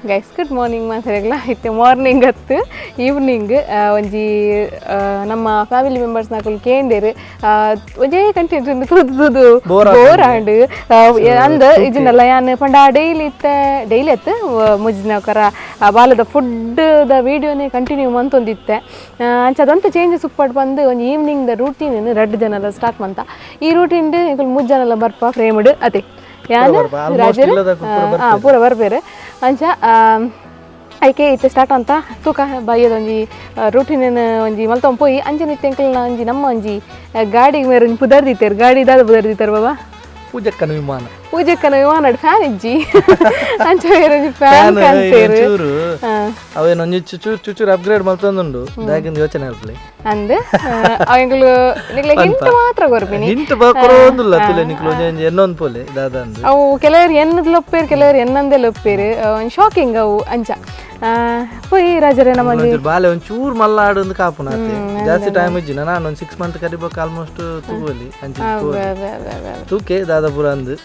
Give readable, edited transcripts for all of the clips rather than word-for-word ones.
Guys good morning ಮಾತಾಡಲ್ಲ ಇತ್ತೆ morning ಹತ್ತು ಈವ್ನಿಂಗ್ ಒಂಜಿ ನಮ್ಮ ಫ್ಯಾಮಿಲಿ ಮೆಂಬರ್ಸ್ ನಾಕುಲು ಕೇಂದೇರು ಒಂಜೇ ಕಂಟೆಂಟ್ ತುದು ಬೋರ್ ಆಂಡ್ ಅಂದ್ ಇಜಿನಲ್ಲ ಯಾನ್ ಪಂಡ ಡೈಲಿ ಅತ್ತು ಮುಜ್ಜಿನ ಕರ ಬಾಲದ ಫುಡ್ ದ ವಿಡಿಯೋನೇ ಕಂಟಿನ್ಯೂ ಮಂತೊಂದಿತ್ತೆ ಅಂಚದಂತ ಚೇಂಜಸ್ ಉಪ್ಪಟ್ಟು ಬಂದು ಒಂದು ಈವ್ನಿಂಗ್ ದ ರೂಟೀನ್ ರಡ್ಡು ಜನಲ್ಲ ಸ್ಟಾರ್ಟ್ ಮಂತ ಈ ರೂಟೀನ್ ಮುಜ್ಜನೆಲ್ಲ ಬರ್ಪ ಫ್ರೇಮ್ಡ್ ಅದೇ ಯಾನು ರಾಜರು ಪೂರ ಬರ್ಬೇರು ಅಂಚ ಐಕೆ ಇತ್ತೆ ಸ್ಟಾರ್ಟ್ ಅಂತ ತೂಕ ಬೈಯದ ಒಂಜಿ ರೂಟೀನ್ ಒಂಜಿ ಮಲ್ತೊಂದು ಪೋಯಿ ಅಂಚನೆ ಇತ್ತೆ ಅಂಕಲ್ನ ಒಂಜಿ ನಮ್ಮ ಒಂಜಿ ಗಾಡಿಗೆ ಮೇರೆ ಒಂಜಿ ಪುದರ್ದಿತ್ತೇರು ಗಾಡಿ ದಾದ ಪುದರ್ದಿತ್ತಾರ ಬಾಬಾ ಪೂಜಕ್ಕನ ವಿಮಾನ ಫ್ಯಾನ್ ಇಜ್ಜಿ ಅಂಚ ಬೇರೆ ಒಂಜಿ ಫ್ಯಾನ್ ಕಾಣ್ತೇರು ಅವೇನೊಂಜಿ ಚೂಚೂರು ಅಪ್ಗ್ರೇಡ್ ಮಲ್ತೊಂದುಂಡು ದಾಗಿಂದ ಯೋಚನೆ ಅಲ್ಪಲೆ ಅಂದ್ ಅವೆಂಕಲು ನಿಕ್ಲೆ ಹಿಂಟ್ ಮಾತ್ರ ಕೊರ್ಪಿನಿ ಹಿಂಟ್ ಬರೋದಿಲ್ಲ ತುಲೆ ನಿಕ್ಲು ಒಂಜಿ ಎನ್ನೊಂದು ಪೋಲೆ ದಾದಂದು ಅವು ಕೆಲವರು ಎನ್ನದ ಲೊಪ್ಪೇರು ಕೆಲವರು ಎನ್ನಂದೇ ಲೊಪ್ಪೇರು ಒಂದು ಶಾಕಿಂಗ್ ಅವು ಅಂಚ ಪೋಯಿ ರಾಜರೇ ನಮ್ಮ ಬಾಲೆ ಒಂಚೂರು ಮಲ್ಲಾಡೊಂದು ಕಾಪುನ ಜಾಸ್ತಿ ಟೈಮ್ ಇಜ್ಜಿನ ನಾನು ಒಂದು 6 ಮಂತ್ ಕರಿಬೇಕು ಆಲ್ಮೋಸ್ಟ್ ತೂವಲಿ ಅಂಚೆ ತೂಕೆ ದಾದಾಪುರ ಅಂದು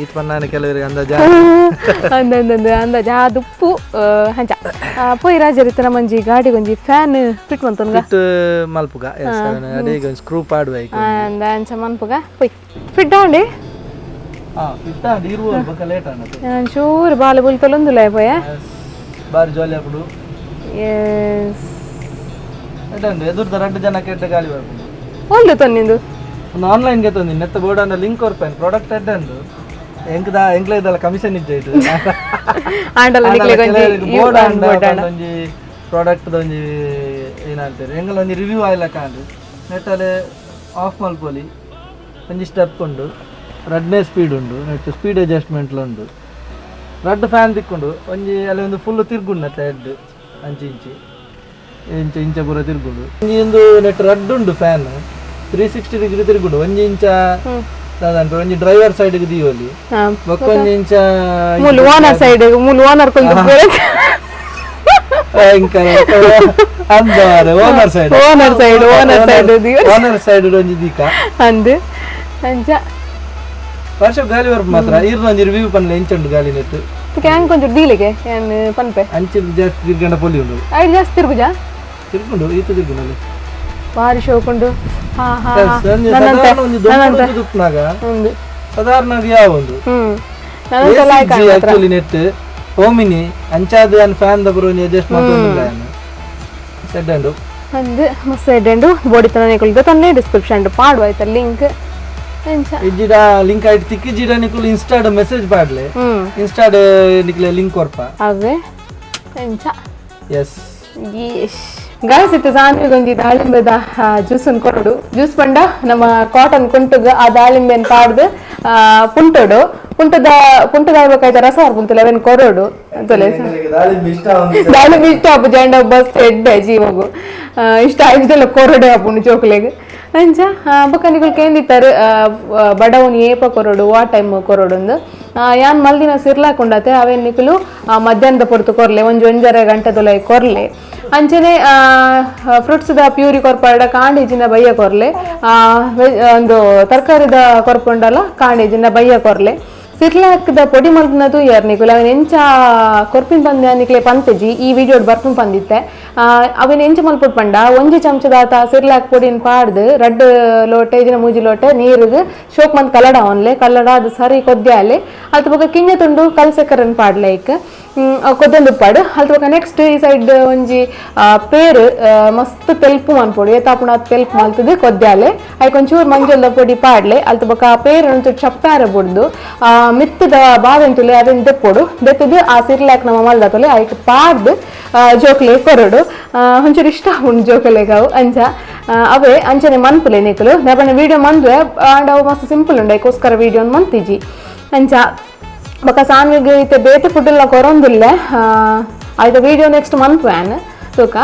ಇತ್ ಪನ್ನಾನೆ ಕೆಲವರಿಗೆ ಅಂದಾಜ ದುಪ್ಪು ಹಂಚ ಪೋಯಿ ರಾಜರಿತ್ತ ನಮ್ಮಂಜಿ ಗಾಡಿಗೆ ಒಂಜಿ ಫ್ಯಾನ್ ಫಿಟ್ ಮಂತೊನ್ಗ ಫಿಟ್ ಮಲ್ಪುಗ ಅಡಿಗೆ ಒಂದು ಸ್ಕ್ರೂ ಪಾಡುವ ಅಂಚ ಮನ್ಪುಗ ಪೋಯಿ ಫಿಟ್ ಆಂಡಿ ಫಿಟ್ ಆಂಡಿ ಇರುವ ಬಕ ಲೇಟ್ ಆನದು ಚೂರು ಬಾಲ ಬುಲ್ತಲೊಂದುಲ್ಲ ಪೋಯ ಬಾರಿ ಜಾಲಿ ಆಗ್ಬಿಡು ಎದುರ್ದ 2 ಜನ ಕೆಟ್ಟ ಗಾಳಿ ಬರ್ಬೋದು ಒಂದು ತಂದಿದ್ದು ಒಂದು ಆನ್ಲೈನ್ಗೆ ತಂದಿನಿ ನೆತ್ತ ಬೋರ್ಡ್ ಅನ್ನ ಲಿಂಕ್ ಕೊರ್ಪೇನು ಪ್ರಾಡಕ್ಟ್ ಎಡ್ಡಂದು ಎಂಕ್ಲ ಇದಲ್ಲ ಕಮಿಷನ್ ಇಜ್ಜಾಯ್ತು ಬೋರ್ಡ್ ಒಂಜಿ ಪ್ರಾಡಕ್ಟ್ ಒಂಜಿ ಏನಂತಾರೆ ಎಂಗಲ ಒಂಜಿ ರಿವ್ಯೂ ಆಯ್ಲ ಕಾಂಡು ನೆಟ್ಟಲ್ಲಿ ಆಫ್ ಮಲ್ಪೊಲಿ ಒಂಜಿ ಸ್ಟೆಪ್ ಉಂಡು ರಡ್ನೇ ಸ್ಪೀಡ್ ಉಂಡು ನೆಟ್ ಸ್ಪೀಡ್ ಅಡ್ಜಸ್ಟ್ಮೆಂಟ್ಲು ಉಂಡು ರಡ್ಡು ಫ್ಯಾನ್ ತಿಕ್ಕೊಂಡು ಒಂಜಿ ಅಲ್ಲಿ ಒಂದು ಫುಲ್ ತಿರ್ಗುಂಡು ಹೆಡ್ ಅಂಚಿ ಇಂಚ ಪೂರ ತಿರ್ಗುಂಡು ಒಂದು ನೆಟ್ ರಡ್ಡು ಉಂಡು ಫ್ಯಾನ್ 360 ಡಿಗ್ರಿ ತಿರ್ಗುಂಡು ಒಂಜಿ ಇಂಚ ದಾದಂಟು ಒಂಜಿ ಡ್ರೈವರ್ ಸೈಡ್ಗೆ ದಿಯೋಲಿ ಒಂಜಿ ಇಂಚ ಓನರ್ ಸೈಡ್ ಓನರ್ ಸೈಡ್ ಒಂಜಿ ದೀಕ ಅಂದ್ ಅಂಚ ವರ್ಷ ಗಾಲಿ ಬರ್ಪ ಮಾತ್ರ ಇರ್ನ ಒಂಜಿ ರಿವ್ಯೂ ಪನ್ಲೆ ಇಂಚುಂಡು ಗಾಲಿ ನೆಟ್ಟು ಕ್ಯಾಂಗ್ ಕೊಂಚ ಡೀಲಿಗೆ ಏನ್ ಪನ್ಪೆ ಅಂಚಿನ ಜಾಸ್ತಿ ತಿರ್ಗಂಡ ಪೊಲಿ ಉಂಡು ಐದು ಜಾಸ್ತಿ ತಿರ್ಗುಂಡು ಈತ ತಿರ್ಗುಂಡು ಭಾರಿ ಶೋಕೊಂಡು ಸಾಧಾರಣ ಯಾವ ಒಂದು ಆಕ್ಚುಲಿ ನೆಟ್ ಓಮಿನಿ ಅಂಚಾದ ಫ್ಯಾನ್ ದಬರು ಅಡ್ಜಸ್ಟ್ ಮಾಡ್ಕೊಂಡಿಲ್ಲ ಸೆಡ್ಡು ಅಂದ್ ಮಸ್ತ್ ಸೆಡ್ಡು ಬೋಡಿ ತನ ತಂದೆ ಡಿಸ್ಕ್ರಿಪ್ಷನ್ ಪಾಡು ಆಯ್ತಾ ಲಿಂಕ್ ಇಜ್ಜಿಡ ಲಿಂಕ್ ಆಯ್ತು ತಿಕ್ಕಿ ಜಿಡ ನಿಕುಲು ಇನ್ಸ್ಟಾಡ್ ಮೆಸೇಜ್ ಪಾಡ್ಲೆ ಇನ್ಸ್ಟಾಡ್ ನಿಕ್ಲೆ ಲಿಂಕ್ ಕೊರ್ಪ ಅವೇ ಎಂಚ ಎಸ್ ಗಾಯ್ಸ್ ಇತ್ತು ಸಾನ್ವಿಗೊಂದು ದಾಳಿಂಬೆದ ಜ್ಯೂಸ್ ಅನ್ನು ಕೊರಡು ಜ್ಯೂಸ್ ಪಂಡ ನಮ್ಮ ಕಾಟನ್ ಕುಂಟುಗ ಆ ದಾಳಿಂಬೆನ್ ಪಾಡ್ದು ಪುಂಟದ ಆಗ್ಬೇಕಾಯ್ತ ರಸ ಹೊರ್ಬುಂತಲ್ಲ ಅವೇನ್ ಕೊರಡು ದಾಳಿಂಬೆ ಇಷ್ಟ ಹಬ್ಬ ಜಂಡ ಬಸ್ ಎಡ್ಡೆ ಜೀವಗು ಇಷ್ಟ ಆಯ್ತಲ್ಲ ಕೊರಡೆ ಹಬ್ಬನು ಚೋಕ್ಲೆಗೆ ಅಂಚ ಬಕ್ಕನಿಗಳು ಕೇಂದಿತ್ತಾರೆ ಬಡವನ್ ಏಪ ಕೊರಡು ಆ ಟೈಮ್ ಕೊರಡು ಯಾನ್ ಮಲ್ದಿನ ಸಿರ್ಲಾಕೊಂಡತೆ ಅವೇನ್ ನಿಕಲು ಮಧ್ಯಾಹ್ನದ ಪೊರ್ತು ಕೊರ್ಲೆ ಒಂಜರೆ ಗಂಟೆದೊಲೈ ಕೊರ್ಲೆ ಅಂಚನೆ ಫ್ರೂಟ್ಸ್ ದ ಪ್ಯೂರಿ ಕೊರ್ಪಾಡ ಕಾಂಡೇಜಿನ ಬಯ್ಯ ಕೊರ್ಲೆ ಒಂದು ತರಕಾರಿದ ಕೊರ್ಪುಂಡಲ್ಲ ಕಾಂಡೇಜಿನ ಬಯ್ಯ ಕೊರ್ಲೆ ಸಿರ್ಲಾಕ್ದ ಪೊಡಿ ಮಲ್ಪನದು ಯಾರು ನಿಕುಲು ಅವನ್ ಎಂಚ ಕೊರ್ಪಿನ ಬಂದ ನಿಕ್ಲೆ ಪಂತಜಿ ಈ ವಿಡಿಯೋ ಬರ್ಪನ್ ಬಂದಿತ್ತೆ ಅವನ್ ಎಂಚ ಮಲ್ಪುಟ್ ಪಂಡ ಒಂಜಿ ಚಮಚದಾತ ಸಿರ್ಲಾಕ್ ಪೊಡಿನ ಪಾಡ್ದು 2 ಲೋಟೆ ಇಜಿನ 3 ಲೋಟೆ ನೀರಿಗೆ ಶೋಕ್ ಮಂತ್ ಕಲ್ಲಡ ಅವನ್ಲೆ ಕಲ್ಲಡ ಅದು ಸರಿ ಕೊದ್ಯಾಲೆ ಅಲ್ತ ಬೊಕ ಕಿಂಜ ತುಂಡು ಕಲ್ಸೆಕರನ್ ಪಾಡ್ಲೆ ಐಕ್ ಕೊದ್ದೊಂದು ಉಪ್ಪಾಡು ಅಲ್ತ ಬೊಕ ನೆಕ್ಸ್ಟ್ ಈ ಸೈಡ್ ಒಂಜಿ ಪೇರು ಮಸ್ತ್ ತೆಲ್ಪು ಮನ್ಪೊಡು ಏತಾಪುಣ ತೆಲ್ಪು ಮಲ್ತದು ಕೊದ್ಯಾಲೆ ಐಕ್ ಒಂಚೂರು ಮಂಜಲ್ದ ಪೊಡಿ ಪಾಡ್ಲೆ ಅಲ್ತ ಬೊಕ ಆ ಪೇರು ಒಂಚೂರು ಚಪ್ಪಾರ ಬುಡ್ದು ಮಿತ್ತದ ಬಾವೆಂತುಲೆ ಅದನ್ನ ದೆತ್ತದು ಆ ಸಿರ್ಲಾಕ್ ನಮ್ಮ ಮಲ್ದತೊಲೆ ಐಕ್ ಪಾಡ್ದು ಜೋಕ್ಲೆ ಕೊರಡು ಒಂಚೂರು ಇಷ್ಟ ಉಂಡು ಜೋಕಲೆಗಾವು ಅಂಚ ಅವೇ ಅಂಚನೆ ಮನ್ಪುಲೆ ನಿಕುಲು ನಬನ ವಿಡಿಯೋ ಮಂದ್ವೆ ಅಂಡ್ ಅವು ಮಸ್ತ್ ಸಿಂಪಲ್ ಉಂಡು ಐಕೋಸ್ಕರ ವಿಡಿಯೋನ್ ಮಂತಿಜಿ ಅಂಚ ಬೊಕ ಸಾನ್ವಿಗೆ ಇತ್ತೆ ಬೇತೆ ಫುಡ್ ಎಲ್ಲ ಕೊರೊಂದಿಲ್ಲ ಆಯ್ತು ವಿಡಿಯೋ ನೆಕ್ಸ್ಟ್ ಮನ್ಪುವ್ಯಾನ್ ತೂಕ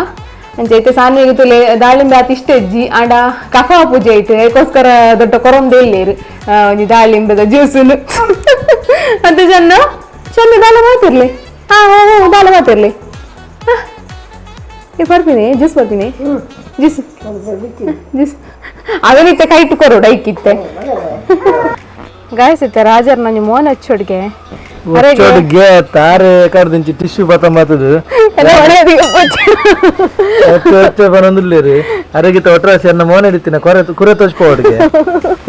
ಅಂಚೆ ಐತೆ ಸಾನ್ವಿಗೆ ತುಲೆ ದಾಳಿಂಬೆ ಆತ ಇಷ್ಟ ಇಜ್ಜಿ ಆಂಡ ಕಫ ಪೂಜೆ ಐತೆ ಐಕೋಸ್ಕರ ದೊಡ್ಡ ಕೊರೊಂದೇ ಇಲ್ಲೇರು ಒಂಜಿ ದಾಳಿಂಬೆದ ಜ್ಯೂಸುನು ಅಂತ ಚಂದ ದಾಲ ಮಾತಿರ್ಲಿ ದಾಲ ಮಾತಿರ್ಲಿ ಬರ್ತೀನಿ ಜ್ಯೂಸ್ ಬರ್ತೀನಿ ಜ್ಯೂಸ್ ಅದನ್ನಿತ್ತೆ ಕೈ ಇಟ್ಟುಕೊರೋಡು ಐಕಿತ್ತೆ ಗಾಯಸ್ ಇತ್ತೆ ರಾಜರ್ ನಂಗೆ ಮೋನ್ ಹಚ್ಚೋಡ್ಗೆ ಒಚ್ಚೋಡಿಗೆ ತಾರೆ ಕಡ್ದಿಂಚಿ ಟಿಶ್ಯೂ ಪತ ಮಾತದು ಪನೊಂದುಲ್ಲೇರಿ ಅರಗಿತ ಒಟ್ರಾಸಿ ಅನ್ನ ಮೋನ್ ಹಿಡಿತಿನ ಕುರೆ ತೋಚ್ಪೋಡ್ಗೆ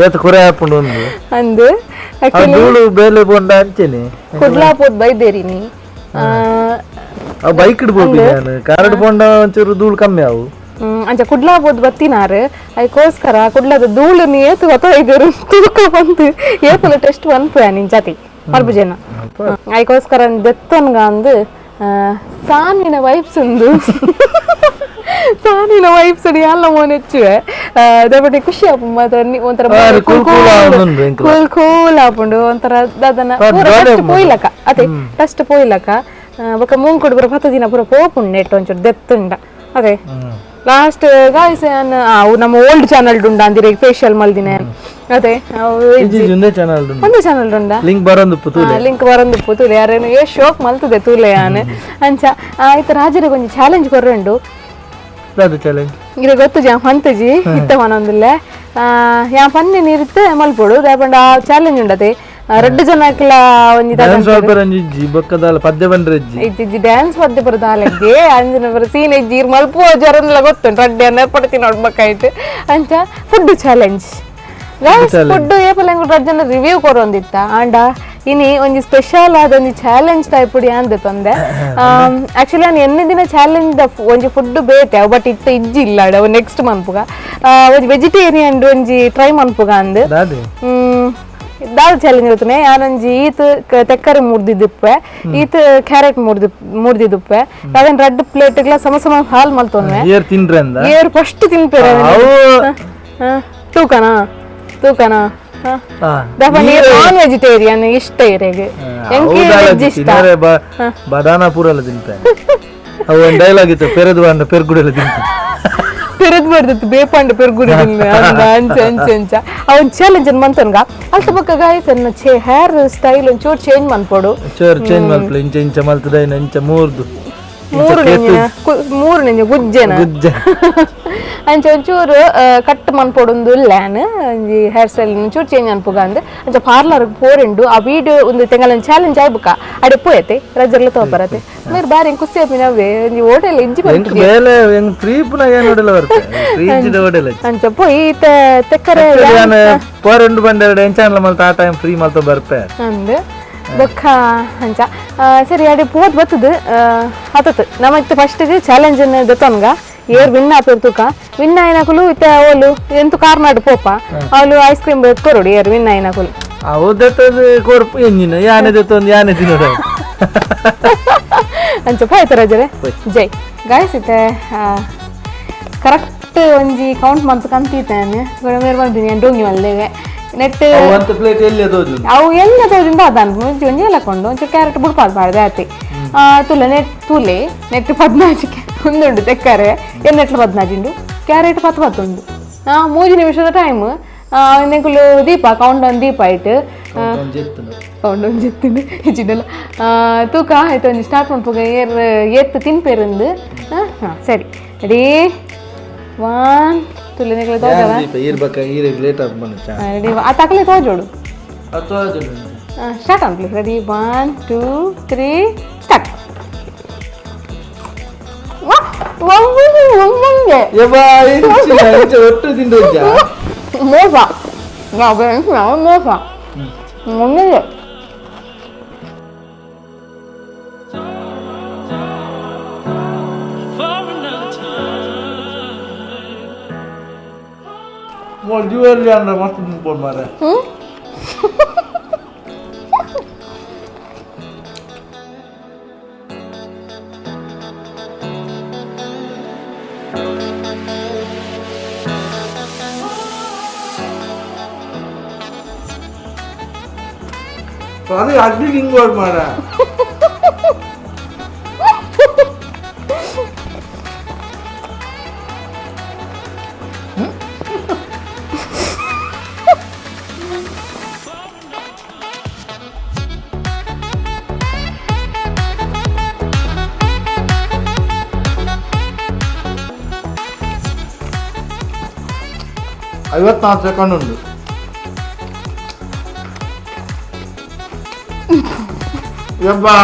ಏತ್ ಕುರೆ ಹಾಕೊಂಡು ಒಂದು ಅಂದು ಧೂಳು ಬೇಲೆ ಬೋಂಡ ಅಂಚೆನೆ ಕುಡ್ಲಾಪೋದ್ ಬೈದೇರಿನಿ ಅವು ಬೈಕ್ ಇಡ್ಬೋದು ನಾನು ಕಾರಡ್ ಬೋಂಡ ಒಂಚೂರು ಧೂಳು ಕಮ್ಮಿ ಅವು ಅಂಚ ಕುಡ್ಲಾಪೋದ್ ಬತ್ತಿನಾರು ಅದಕ್ಕೋಸ್ಕರ ಕುಡ್ಲದ ಧೂಳು ಏತು ಗೊತ್ತಾಯ್ದರು ತೂಕ ಬಂತು ಏಪಲ ಟೆಸ್ಟ್ ಬಂತು ನಿನ್ ಜತಿ ಮಲ್ಪು ಜನ ಅದಕ್ಕೋಸ್ಕರ ದೆತ್ತನ್ಗ ಅಂದು ಸಾನಿನ ವೈಬ್ಸ್ ಉಂದು ಸಾನಿನ ವೈಬ್ಸ್ ಎಲ್ಲ ಮೋನ್ ಹೆಚ್ಚುವೆ ಅದೇ ಖುಷಿ ಆಪು ಒಂಥರ ಕೂಲ್ ಕೂಲ್ ಆಪುಂಡು ಒಂಥರ ಅದನ್ನ ಟೆಸ್ಟ್ ಪೋಯ್ಲಕ ಅದೇ ಟೆಸ್ಟ್ ಪೋಯ್ಲಕ ಬೊಕ್ಕ ಮೂಂಗ್ ಕೊಡು ಬರೋ 10 ದಿನ ಪೂರ ಪೋಪುಂಡು ನೆಟ್ ಒಂಚೂರು ದೆತ್ತುಂಡ ಅದೇ ಲಾಸ್ಟ್ ಗಾಯ್ಸ್ ಅವು ನಮ್ಮ ಓಲ್ಡ್ ಚಾನಲ್ ಉಂಡ ಅಂದಿರ ಫೇಶಿಯಲ್ ಮಲ್ದಿನ ಅದೇ ಒಂದೇ ಚಾನಲ್ ಉಂಡ ಲಿಂಕ್ ಬರೋದು ತೂಲೆ ಯಾರೇನು ಏ ಶೋಕ್ ಮಲ್ತದೆ ತೂಲೆ ಯಾನು ಅಂಚ ಆಯ್ತು ರಾಜರಿಗೆ ಒಂದು ಚಾಲೆಂಜ್ ಕೊರ್ರಂಡು ಇದು ಗೊತ್ತು ಜಾ ಪಂತಜಿ ಇತ್ತ ಮನೊಂದಿಲ್ಲ ಯಾ ಪನ್ನಿ ನೀರಿತ್ತೆ ಮಲ್ಪೊಡು ರೇಪಂಡ ಆ ಚಾಲೆಂಜ್ ಉಂಡತೆ 2 ಜನಕ್ಕೆಲ್ಲ ಒಂದು ಡ್ಯಾನ್ಸ್ ಪದ್ಯ ಬರೋದಾಲಕ್ಕೆ ಅಂಜನ ಬರೋ ಸೀನ್ ಎಜ್ಜಿ ಮಲ್ಪುವ ಜ್ವರನೆಲ್ಲ ಗೊತ್ತುಂಟು ರಡ್ಡೆ ಏರ್ಪಡ್ತೀನಿ ನೋಡ್ಬೇಕಾಯ್ತು ಅಂಚ ಫುಡ್ ಚಾಲೆಂಜ್ ಫುಡ್ ಏಪಲ್ಲ ರಡ್ಜನ ರಿವ್ಯೂ ಕೊರೊಂದಿತ್ತ ಆಂಡ ಇನಿ ಒಂಜಿ ಸ್ಪೆಷಲ್ ಆದ ಒಂಜಿ ಚಾಲೆಂಜ್ ಟೈಪ್ ಉಡಿ ಅಂದೆ ತಂದೆ ಆಕ್ಚುಲಿ ನಾನು ಎನ್ನೆ ದಿನ ಚಾಲೆಂಜ್ ಒಂಜಿ ಫುಡ್ ಬೇತೆ ಬಟ್ ಇತ್ತ ಇಜ್ಜಿ ಇಲ್ಲ ಅವ ನೆಕ್ಸ್ಟ್ ಮನ್ಪುಗ ಒಂಜಿ ವೆಜಿಟೇರಿಯನ್ ಒಂಜಿ ಟ್ರೈ ಮನ್ಪುಗ ಅಂದ್ ದಾಲ್ ಚಾಲೆಂಜ್ ಗೊತ್ತನೆ ಯಾನೊಂಜಿ ಈತ್ ತೆಕ್ಕರೆ ಮುರ್ದಿದ್ದುಪ್ಪೆ ಈತ್ ಕ್ಯಾರೆಟ್ ಮುರ್ದಿದ್ದುಪ್ಪೆ ಅದನ್ನ 2 ಪ್ಲೇಟ್ಗಳ ಸಮ ಹಾಲ್ ಮಲ್ತೊನ್ನೆ ಏರ್ ಫಸ್ಟ್ ತಿನ್ಪೇರೆ ತೂಕನಾ ನಾನ್ ವೆಜಿಟೇರಿಯನ್ ಇಷ್ಟ ಇರೆಗೆ ಬದಾನ ಪೂರಲ್ಲ ತಿಂತೆ ಅವು ಒಂದು ಡೈಲಾಗ್ ಇತ್ತು ಪೆರದು ಅಂಡ ಪೆರ್ಗುಡೆಲ್ಲ ತಿಂತೆ ಪೆರದ್ ಬರ್ದಿತ್ತು ಬೇಪಂಡ ಪೆರ್ಗುಡಿ ಅಂಚ ಅವನ್ ಚಾಲೆಂಜ್ ಮಂತನ್ಗ ಅಲ್ತ ಬಕ್ಕ ಗಾಯಸ್ ಹೇರ್ ಸ್ಟೈಲ್ ಒಂಚೂರು ಚೇಂಜ್ ಮನ್ಪೋಡು ಚೇಂಜ್ ಮಲ್ಪಲ ಇಂಚ ಮಲ್ತದ ಇಂಚ ಮೂರು ನೆಂಜ ಗುಜ್ಜೆನ ಅಂಚ ಒಂಚೂರು ಕಟ್ ಮನ್ಪೊಡೊಂದು ಲ್ಯಾನ್ ಒಂಜಿ ಹೇರ್ ಸ್ಟೈಲ್ ಒಂಚೂರು ಚೇಂಜ್ ಅನ್ಪುಗ ಅಂದ್ ಅಂಚ ಪಾರ್ಲರ್ ಪೋರೆಂಡು ಆ ವಿಡಿಯೋ ಒಂದು ತೆಂಗಲ ಚಾಲೆಂಜ್ ಆಯ್ಬುಕ ಅಡೆ ಪೋಯತೆ ರಜರ್ಲ ತೋಪರತೆ ಮೇರ್ ಬಾರಿ ಖುಷಿ ಆಪಿ ನವ್ವೆ ಒಂಜಿ ಹೋಟೆಲ್ ಇಂಜಿ ಬೇಲೆ ಫ್ರೀ ಪುನ ಏನು ಹೋಟೆಲ್ ಬರುತ್ತೆ ಫ್ರೀ ಇಂಜಿದ ಹೋಟೆಲ್ ಅಂಚ ಪೋಯಿ ತೆಕ್ಕರೆ ಪೋರೆಂಡು ಬಂದೆರಡು ಎಂಚಾನಲ ಮಲ್ತ ಆ ಟೈಮ್ ಫ್ರೀ ಮಲ್ತ ಬರ್ಪೆ ಅಂದ್ ಬೊಕ್ಕ ಅಂಚ ಸರಿ ಅಡೆ ಪೋದ್ ಬತ್ತದು ಹತ್ತತ್ತು ನಮತ್ತೆ ಫಸ್ಟ್ ಚಾಲೆಂಜ್ ದತ್ತನ್ಗ ಏರ್ ವಿನ್ ಆಪಿರ್ತುಕ ವಿನ್ ಆಯ್ನಕುಲು ಇತ್ತ ಅವಳು ಎಂತು ಕಾರ್ನಾಡು ಪೋಪ ಅವಳು ಐಸ್ ಕ್ರೀಮ್ ಕೊರಡು ಏರ್ ವಿನ್ ಆಯ್ನಕುಲು ಅವದತ್ತದು ಕೊರ್ಪು ಎಂಜಿನ ಯಾನೆ ದತ್ತೊಂದು ಯಾನೆ ತಿನ್ನೋದು ಅಂಚ ಪಾಯ್ತು ರಜರೆ ಜೈ ಗಾಯ್ಸ್ ಇತ್ತೆ ಕರೆಕ್ಟ್ ಒಂಜಿ ಕೌಂಟ್ ಮಂತ್ ಕಂತೀತೇನೆ ಮೇರ್ ಬಂದಿನಿ ಡೋಂಗಿ ಮಲ್ದೇವೆ ನೆಟ್ ಅವು ಎಲ್ಲ ತೋಜುಂಡು ಅದಾನ್ ಮುಂಚೆ ಒಂಜಿ ಎಲ್ಲಕೊಂಡು ಒಂಚೂರು ಕ್ಯಾರೆಟ್ ಬುಡ್ಪಾದು ಮಾಡಿದೆ ಆತಿ ತುಲೆ ನೆಟ್ 14 ಒಂದುಂಡು ತೆಕ್ಕರೆ ಎನ್ನೆಟ್ಲು 14 ಕ್ಯಾರೆಟ್ 10 ಉಂಡು 3 ನಿಮಿಷದ ಟೈಮ್ ನೆಕ್ಕಲು ದೀಪ ಕೌಂಟ್ ಒಂದು ದೀಪ ಆಯ್ತು ಕೌಂಟ್ ಒಂದು ಜೆತ್ತುಂಡು ಹೆಚ್ಚಿನಲ್ಲ ತೂಕ ಆಯ್ತು ಒಂದು ಸ್ಟಾರ್ಟ್ ಮಾಡ್ಪೋಗ ಎತ್ತು ತಿನ್ಪೇರಂದು ಸರಿ ರೆಡಿ 1 ತುಲೆ ನೆಕ್ಕಲು ತೋಜವ ರೆಡಿ ಆ ತಕಲೆ ತೋಜೋಡು ಸ್ಟಾರ್ಟ್ ಅನ್ಲಿ ರೆಡಿ 1 2 3 ಸ್ಟಾರ್ಟ್ ಒಟ್ಟು ತಿಂದು ಮೋಸ ಮೋಸ ಒಂದೇ ಜ್ಯುವೆಲ್ಲರಿ ಅಂದ್ರೆ ಮಸ್ತ್ ತಿನ್ಕೊಂಡು ಮಾರೆ ಅದು ಅಡ್ಡಿಗೆ ಹಿಂಗೋಡ್ ಮಾರ ಐವತ್ನಾಲ್ಕು ಸೆಕೆಂಡ್ ಉಂಟು ಯಬ್ಬಾ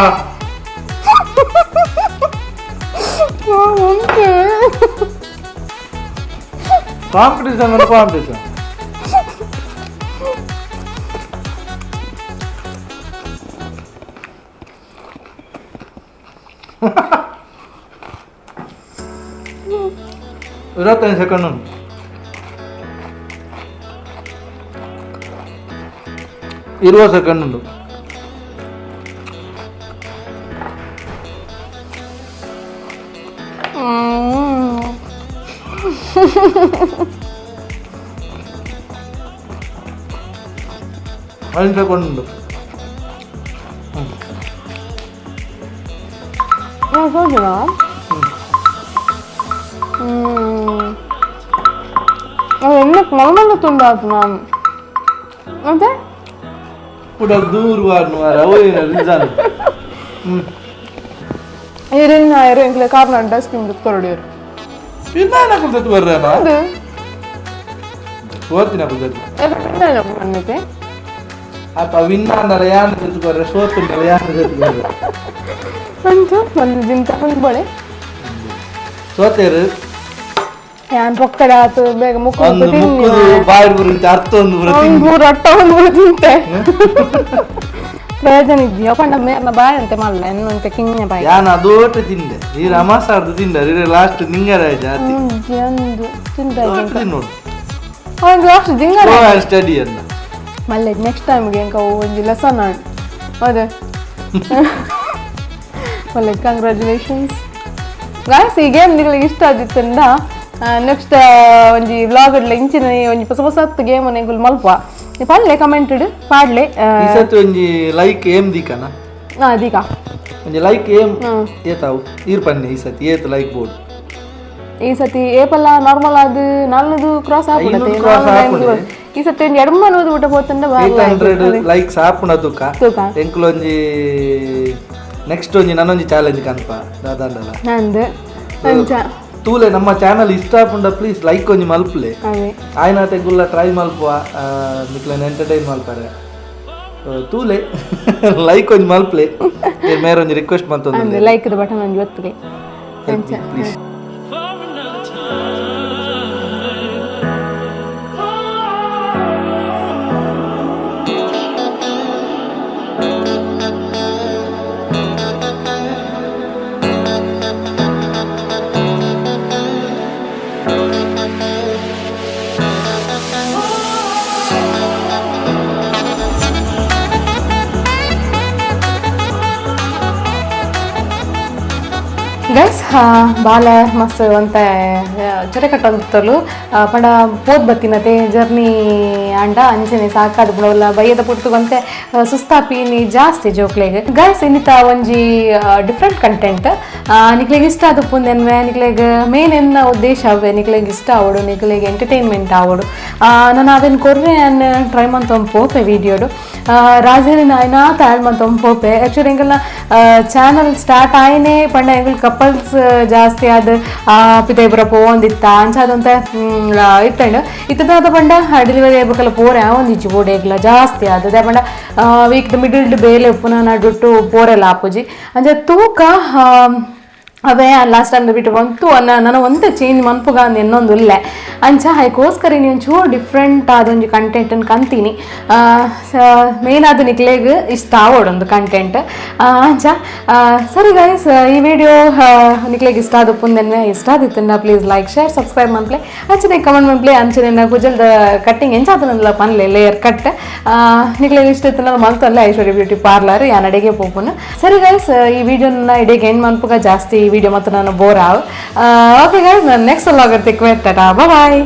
ಕಾಂಪಿಟೇಷನ್ ಅಂದ್ರೆ ಕಾಂಪಿಟೇಷನ್. ಇರತ್ತೈದು ಸೆಕೆಂಡ್ ಉಂಟು. ಇರುವ ಸೆಕೆಂಡ್ ಉಂಟು. ಐದು ಸೆಕೆಂಡ್ ಉಂಟು. ಮಗನಲ್ಲ ತುಂಡಾತು ನಾನು ಮತ್ತೆ ಕೂಡ ದೂರ ಏರಿನ ಕಾರ್ನಾಡ್ ಡಸ್ಕಿಂಗ್ ಕೊರಡಿಯರು ಕುಲ್ತತ್ತು ಬರ್ರಾನ ಸೋತಿನ ಕುಲ್ತತ್ತು ಅನ್ನಕ್ಕೆ ಅಪ್ಪ ವಿನ್ನ ಅಂದ್ರೆ ಯಾನ್ ಕುಲ್ತುಕೊರ್ರೆ ಸೋತಿನ ಯಾನ್ ಕುಲ್ತುಕೊರ್ರೆ ಅಂತು ಒಂದು ಜಿಂತ ಒಂದು ಬಳೆ ಸೋತೇರು ಯಾನ್ ಪಕ್ಕದ ಆತು ಬೇಗ ಮುಕ್ಕು ಬಾಯಿ ಬರುತ್ತೆ ಅರ್ಥ ಒಂದು ರೊಟ್ಟ ಒಂದು ತಿಂತೆ ಪ್ರಯೋಜನ ಇದೆಯಾ ಪಂಡ ಮೇರ್ನ ಬಾಯಿ ಅಂತೆ ಮಾಡಲ್ಲ ಎನ್ನುವಂತೆ ಕಿಂಗ ಬಾಯಿ ಯಾನ್ ಅದೋಟು ತಿಂದೆ ಈ ರಮಾಸಾರ್ದು ತಿಂದ ಲಾಸ್ಟ್ ನಿಂಗರ ಜಾತಿ ಒಂದು ತಿಂದ ನೋಡು ಒಂದು ಲಾಸ್ಟ್ ಜಿಂಗರ ಸ್ಟಡಿ ಅನ್ನ ಮಲ್ಲೆ ನೆಕ್ಸ್ಟ್ ಟೈಮ್ಗೆ ಎಂಕ ಒಂದು ಲೆಸನ್ ಆಡ್ ಅದೇ ಮಲ್ಲೆ ಕಂಗ್ರ್ಯಾಚುಲೇಷನ್ಸ್ ಗಾಯ್ಸ್ ಈ ಗೇಮ್ ನಿಗಳಿಗೆ ಇಷ್ಟ ಆದಿತ್ತಂದ ನೆಕ್ಸ್ಟ್ ಒಂಜಿ ವ್ಲಾಗ್ ಇಡ್ಲ ಇಂಚಿನ ಒಂಜಿ ಹೊಸ ಹೊಸತ್ತು ಗೇಮ್ ನಿಂಗುಲ್ ಮಲ್ಪ ಪಲ್ಲೆ ಕಮೆಂಟೆಡ್ ಪಾಡ್ಲೆ ಈ ಸತಿ ಒಂಜಿ ಲೈಕ್ ಏಮ್ ದಿಕನ ದಿಕ ಒಂಜಿ ಲೈಕ್ ಏಮ್ ಏತಾವು ಈರ್ ಪನ್ನೆ ಈ ಸತಿ ಏತ್ ಲೈಕ್ ಬೋರ್ಡ್ ಈ ಸತಿ ಏಪಲ್ಲ ನಾರ್ಮಲ್ ಅದು ನಾಲ್ನದು ಕ್ರಾಸ್ ಹಾಕ್ಬಿಡುತ್ತೆ ಈ ಸತಿ ಒಂದು ಎರಡು ಮನೋದು ಊಟ ಹೋತಂದ 800 ಲೈಕ್ಸ್ ಹಾಪುಣ ತುಕ ಎಂಕುಲು ಒಂಜಿ ನೆಕ್ಸ್ಟ್ ಒಂಜಿ ನನ್ನೊಂಜಿ ಚಾಲೆಂಜ್ ಕನ್ಪ ದಾದಾಂಡಲ ನಂದು ತೂಲೆ ನಮ್ಮ ಚಾನಲ್ ಇಷ್ಟ ಆಪುಂಡ ಪ್ಲೀಸ್ ಲೈಕ್ ಒಂಜಿ ಮಲ್ಪಲೆ ಆಯ್ನ ತೆಗುಲ್ಲ ಟ್ರೈ ಮಲ್ಪುವ ನಿಕ್ಲೆನ್ ಎಂಟರ್ಟೈನ್ ಮಲ್ಪರೆ ತೂಲೆ ಲೈಕ್ ಒಂಜಿ ಮಲ್ಪಲೆ ಮೇರೆ ಒಂಜಿ ರಿಕ್ವೆಸ್ಟ್ ಮಂತೊಂದು ಲೈಕ್ ದ ಬಟನ್ ಒಂಜಿ ಒತ್ತುಗೆ ಪ್ಲೀಸ್. ಗೈಸ್ ಬಾಲ ಮಸ್ತ್ ಅಂತ ಚೊರೆ ಕಟ್ಟಲು ಪಂಡ ಪೋದ್ ಬತ್ತಿನತೆ ಜರ್ನಿ ಅಂಡ ಅಂಚನೆ ಸಾಕಾದ ಬಿಡೋಲ್ಲ ಬಯ್ಯದ ಪುರ್ತುಗಂತೆ ಸುಸ್ತಾಪಿನಿ ಜಾಸ್ತಿ ಜೋಕ್ಲೆಗೆ ಗೈಸ್ ಇನ್ನಿತ ಒಂಜಿ ಡಿಫ್ರೆಂಟ್ ಕಂಟೆಂಟ್ ನಿಕ್ಲೆಗೆ ಇಷ್ಟ ಆದ ಪುಂದೆನ್ವೆ ನಿಕ್ಲೆಗೆ ಮೇನ್ ಎನ್ನ ಉದ್ದೇಶ ಅವೇ ನಿಕ್ಲೆಗೆ ಇಷ್ಟ ಆವಡು ನಿಕ್ಲೆಗೆ ಎಂಟರ್ಟೈನ್ಮೆಂಟ್ ಆವಡು ನಾನು ಅವೇನು ಕೊರ್ರೆ ಅನ್ನ ಟ್ರೈ ಮಂತ ಪೋಪೆ ವಿಡಿಯೋಡು ರಾಜೇರಿನ ಆಯ್ನ ತಾಳ್ ಮಂತ ಪೋಪೆ ಆ್ಯಕ್ಚುಲಿ ಎಂಗೆಲ್ಲ ಚಾನಲ್ ಸ್ಟಾರ್ಟ್ ಆಯ್ನೆ ಪಂಡ ಎಂಗಳು ಕಪಲ್ಸ್ ಜಾಸ್ತಿ ಆದ ಪಿತೇಪುರ ಪೋಂದಿತ್ತ ಅಂಚಾದಂತ ಇತ್ತಂಡು ಇತ್ತದ ಪಂಡ ಡೆಲಿವರಿ ಆಗ್ಬೇಕಲ್ಲ ಪೋರೆ ಒಂದಿಚ್ಚು ಬೋಡೆಗ್ಲ ಜಾಸ್ತಿ ಆದದೆ ಪಂಡ ವೀಕ್ ಮಿಡಲ್ಡ್ ಬೇಲೆ ಪುನಃ ನಡುಟ್ಟು ಪೋರೆಲ್ಲ ಆಪುಜಿ ಅಂಚ ತೂಕ ಅವೇ ಲಾಸ್ಟ್ ಟೈಮ್ ಬಿಟ್ಟು ಬಂತು ನಾನು ಒಂದೇ ಚೇಂಜ್ ಮನ್ಪುಗ ಅಂದ್ ಇನ್ನೊಂದು ಇಲ್ಲೇ ಅಂಚ ಅದಕ್ಕೋಸ್ಕರ ನೀನು ಒಂಚೂರು ಡಿಫ್ರೆಂಟ್ ಆದೊಂದು ಕಂಟೆಂಟನ್ನು ಕಂತೀನಿ ಮೇನ್ ಆದ ನಿಕ್ಲೆಗೆ ಇಷ್ಟ ಆವೊಂದು ಕಂಟೆಂಟ್ ಅಂಚ ಸರಿ ಗೈಸ್ ಈ ವಿಡಿಯೋ ನಿಕ್ಲೆಗೆ ಇಷ್ಟ ಆದ ಪುಂದೆನ್ನೆ ಇಷ್ಟ ಆದಿತ್ತಂಡ ಪ್ಲೀಸ್ ಲೈಕ್ ಶೇರ್ ಸಬ್ಸ್ಕ್ರೈಬ್ ಮನ್ಪ್ಲೆ ಅಂಚನೆ ಕಮೆಂಟ್ ಮನ್ಪ್ಲೆ ಅಂಚನೆ ಕುಜಲ್ದ ಕಟ್ಟಿಂಗ್ ಎಂಚಾತನಲ್ಲ ಪನ್ಲೆ ಲೇಯರ್ ಕಟ್ ನಿಕ್ಲೆಗೆ ಇಷ್ಟ ಇತ್ತು ನಾನು ಮಂತಲ್ಲ ಐಶ್ವರ್ಯ ಬ್ಯೂಟಿ ಪಾರ್ಲರ್ ಯಾನ್ ಅಡಿಗೆ ಪೋಪುನ ಸರಿ ಗೈಸ್ ಈ ವಿಡಿಯೋನ ಇಡೀಗೆ ಏನು ಮನ್ಪುಗ ಜಾಸ್ತಿ ವಿಡಿಯೋ ಮತ್ತು ನಾನು ಬೋರ್ ಆವ್ ಓಕೆ ಗೈಸ್ ನಾನು ನೆಕ್ಸ್ಟ್ ವ್ಲಾಗ್ ಇರ್ತೀನಿ ಟಾಟಾ ಬಾಯ್